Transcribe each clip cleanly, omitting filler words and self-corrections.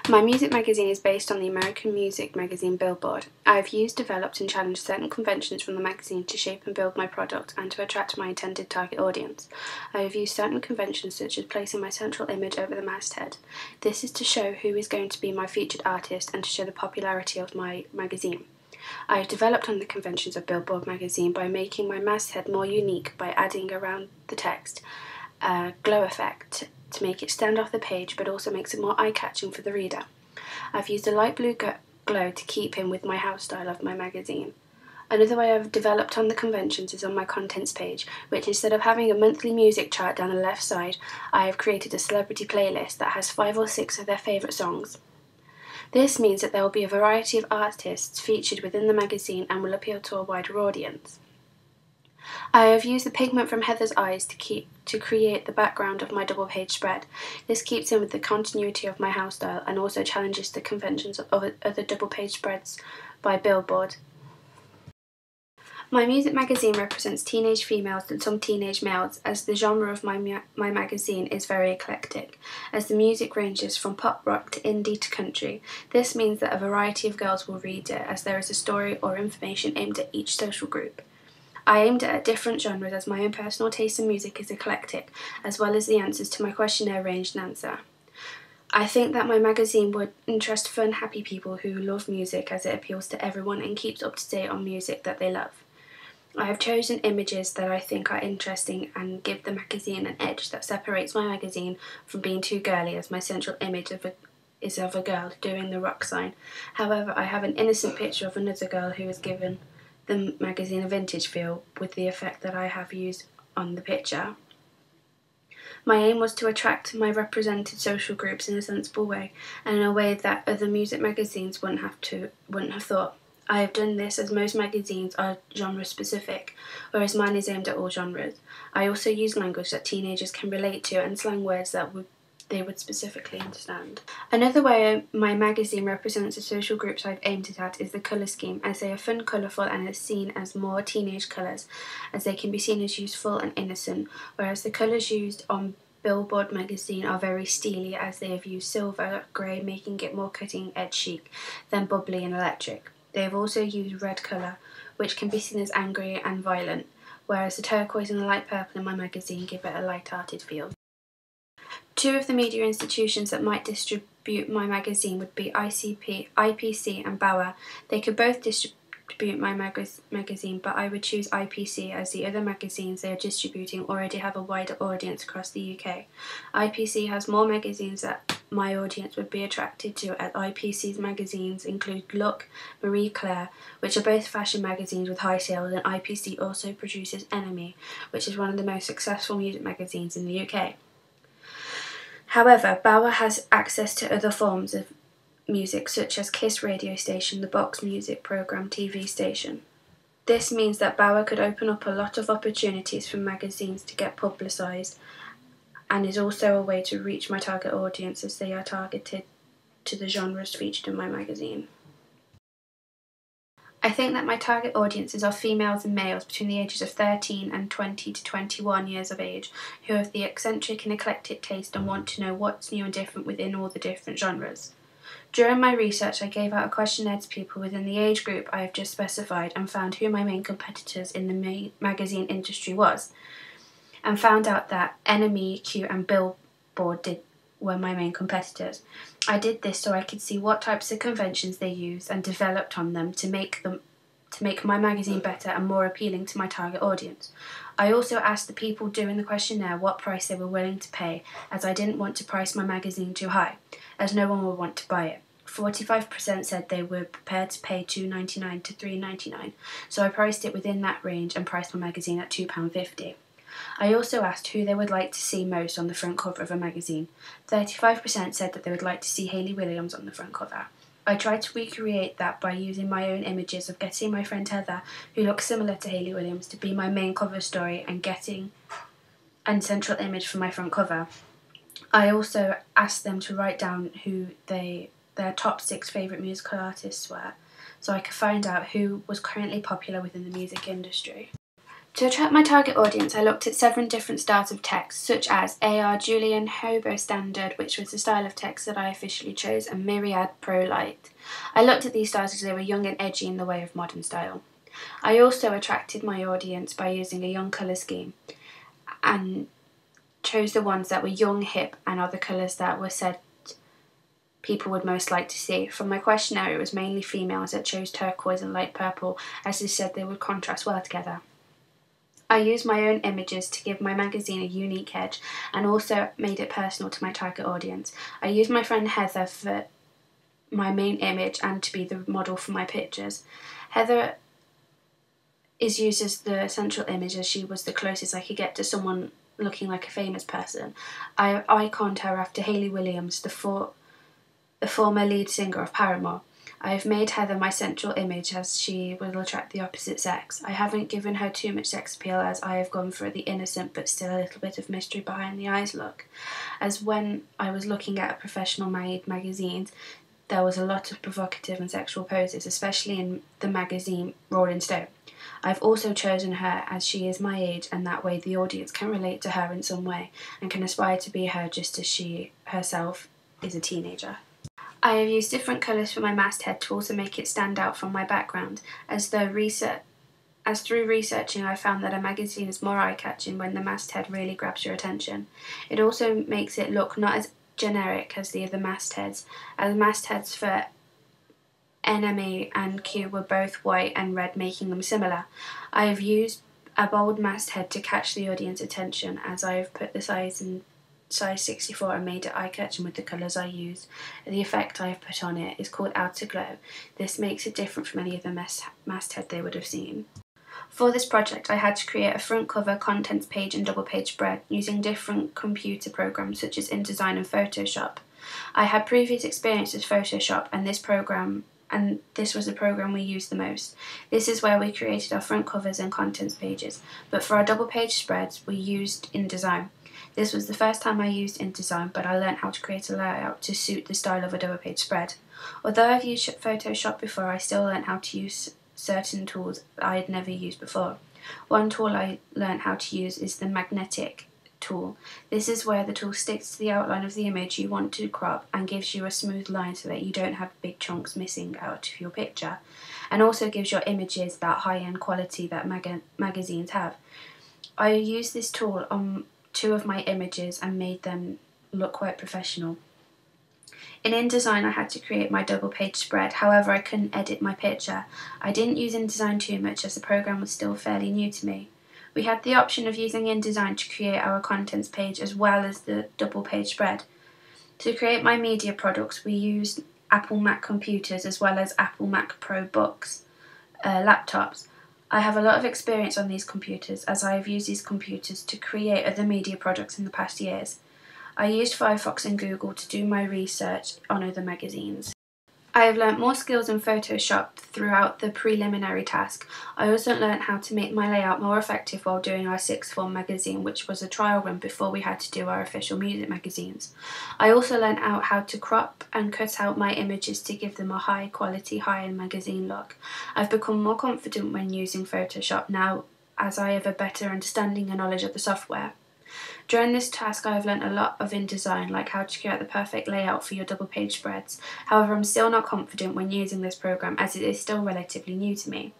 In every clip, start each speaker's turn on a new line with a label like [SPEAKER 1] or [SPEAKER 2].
[SPEAKER 1] My music magazine is based on the American music magazine Billboard. I have used, developed and challenged certain conventions from the magazine to shape and build my product and to attract my intended target audience. I have used certain conventions such as placing my central image over the masthead. This is to show who is going to be my featured artist and to show the popularity of my magazine. I have developed on the conventions of Billboard magazine by making my masthead more unique by adding around the text a glow effect to make it stand off the page, but also makes it more eye-catching for the reader. I've used a light blue glow to keep in with my house style of my magazine. Another way I've developed on the conventions is on my contents page, which instead of having a monthly music chart down the left side, I have created a celebrity playlist that has 5 or 6 of their favourite songs. This means that there will be a variety of artists featured within the magazine and will appeal to a wider audience. I have used the pigment from Heather's Eyes to create the background of my double-page spread. This keeps in with the continuity of my house style and also challenges the conventions of other double-page spreads by Billboard. My music magazine represents teenage females and some teenage males, as the genre of my magazine is very eclectic, as the music ranges from pop rock to indie to country. This means that a variety of girls will read it, as there is a story or information aimed at each social group. I aimed it at different genres as my own personal taste in music is eclectic, as well as the answers to my questionnaire ranged in answer. I think that my magazine would interest fun, happy people who love music, as it appeals to everyone and keeps up to date on music that they love. I have chosen images that I think are interesting and give the magazine an edge that separates my magazine from being too girly, as my central image is of a girl doing the rock sign. However, I have an innocent picture of another girl who has given the magazine a vintage feel with the effect that I have used on the picture. My aim was to attract my represented social groups in a sensible way and in a way that other music magazines wouldn't have thought. I have done this as most magazines are genre specific, whereas mine is aimed at all genres. I also use language that teenagers can relate to and slang words that they would specifically understand. Another way my magazine represents the social groups I've aimed it at is the colour scheme, as they are fun, colourful and are seen as more teenage colours, as they can be seen as useful and innocent, whereas the colours used on Billboard magazine are very steely, as they have used silver, grey, making it more cutting edge chic than bubbly and electric. They have also used red colour, which can be seen as angry and violent, whereas the turquoise and the light purple in my magazine give it a light-hearted feel. 2 of the media institutions that might distribute my magazine would be IPC and Bauer. They could both distribute my magazine, but I would choose IPC as the other magazines they are distributing already have a wider audience across the UK. IPC has more magazines that my audience would be attracted to, as IPC's magazines include Look, Marie Claire, which are both fashion magazines with high sales, and IPC also produces Enemy, which is one of the most successful music magazines in the UK. However, Bauer has access to other forms of music such as Kiss radio station, the Box Music programme TV station. This means that Bauer could open up a lot of opportunities for magazines to get publicised, and is also a way to reach my target audience, as they are targeted to the genres featured in my magazine. I think that my target audiences are females and males between the ages of 13 and 20 to 21 years of age, who have the eccentric and eclectic taste and want to know what's new and different within all the different genres. During my research, I gave out a questionnaire to people within the age group I have just specified and found who my main competitors in the magazine industry was, and found out that Enemy, Q and Billboard were my main competitors. I did this so I could see what types of conventions they used and developed on them to make my magazine better and more appealing to my target audience. I also asked the people doing the questionnaire what price they were willing to pay, as I didn't want to price my magazine too high, as no one would want to buy it. 45% said they were prepared to pay $2.99 to $3.99, so I priced it within that range and priced my magazine at £2.50. I also asked who they would like to see most on the front cover of a magazine. 35% said that they would like to see Hayley Williams on the front cover. I tried to recreate that by using my own images of getting my friend Heather, who looks similar to Hayley Williams, to be my main cover story and central image for my front cover. I also asked them to write down who their top 6 favourite musical artists were, so I could find out who was currently popular within the music industry. To attract my target audience, I looked at 7 different styles of text, such as AR Julian Hobo Standard, which was the style of text that I officially chose, and Myriad Pro Light. I looked at these styles as they were young and edgy in the way of modern style. I also attracted my audience by using a young colour scheme and chose the ones that were young, hip, and are the colours that were said people would most like to see. From my questionnaire, it was mainly females that chose turquoise and light purple, as they said they would contrast well together. I used my own images to give my magazine a unique edge and also made it personal to my target audience. I used my friend Heather for my main image and to be the model for my pictures. Heather is used as the central image as she was the closest I could get to someone looking like a famous person. I iconed her after Hayley Williams, the former lead singer of Paramore. I have made Heather my central image as she will attract the opposite sex. I haven't given her too much sex appeal as I have gone for the innocent but still a little bit of mystery behind the eyes look. As when I was looking at professional made magazines, there was a lot of provocative and sexual poses, especially in the magazine Rolling Stone. I've also chosen her as she is my age, and that way the audience can relate to her in some way and can aspire to be her just as she herself is a teenager. I have used different colours for my masthead to also make it stand out from my background, as through researching I found that a magazine is more eye-catching when the masthead really grabs your attention. It also makes it look not as generic as the other mastheads, as mastheads for NME and Q were both white and red, making them similar. I have used a bold masthead to catch the audience attention, as I have put the size in size 64 and made it eye-catching with the colours I used. The effect I have put on it is called outer glow. This makes it different from any other masthead they would have seen. For this project, I had to create a front cover, contents page and double page spread using different computer programs such as InDesign and Photoshop. I had previous experience with Photoshop and this was the program we used the most. This is where we created our front covers and contents pages, but for our double page spreads we used InDesign. This was the first time I used InDesign, but I learned how to create a layout to suit the style of a double page spread. Although I've used Photoshop before, I still learned how to use certain tools I had never used before. One tool I learned how to use is the magnetic tool. This is where the tool sticks to the outline of the image you want to crop and gives you a smooth line so that you don't have big chunks missing out of your picture, and also gives your images that high-end quality that magazines have. I used this tool on 2 of my images and made them look quite professional. In InDesign I had to create my double page spread, however I couldn't edit my picture. I didn't use InDesign too much as the program was still fairly new to me. We had the option of using InDesign to create our contents page as well as the double page spread. To create my media products we used Apple Mac computers as well as Apple Mac Pro books, laptops. I have a lot of experience on these computers as I have used these computers to create other media products in the past years. I used Firefox and Google to do my research on other magazines. I have learnt more skills in Photoshop throughout the preliminary task. I also learnt how to make my layout more effective while doing our sixth form magazine, which was a trial run before we had to do our official music magazines. I also learnt out how to crop and cut out my images to give them a high quality, high-end magazine look. I've become more confident when using Photoshop now as I have a better understanding and knowledge of the software. During this task I have learnt a lot of InDesign, like how to create the perfect layout for your double page spreads. However, I'm still not confident when using this program as it is still relatively new to me.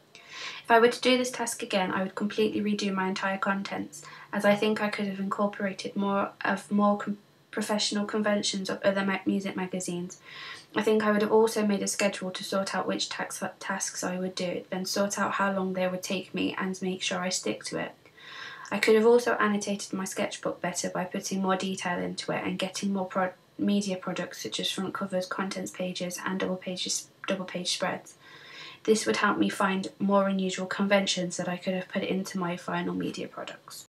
[SPEAKER 1] If I were to do this task again, I would completely redo my entire contents, as I think I could have incorporated more professional conventions of other music magazines. I think I would have also made a schedule to sort out which tasks I would do, then sort out how long they would take me and make sure I stick to it. I could have also annotated my sketchbook better by putting more detail into it and getting more media products such as front covers, contents pages and double page spreads. This would help me find more unusual conventions that I could have put into my final media products.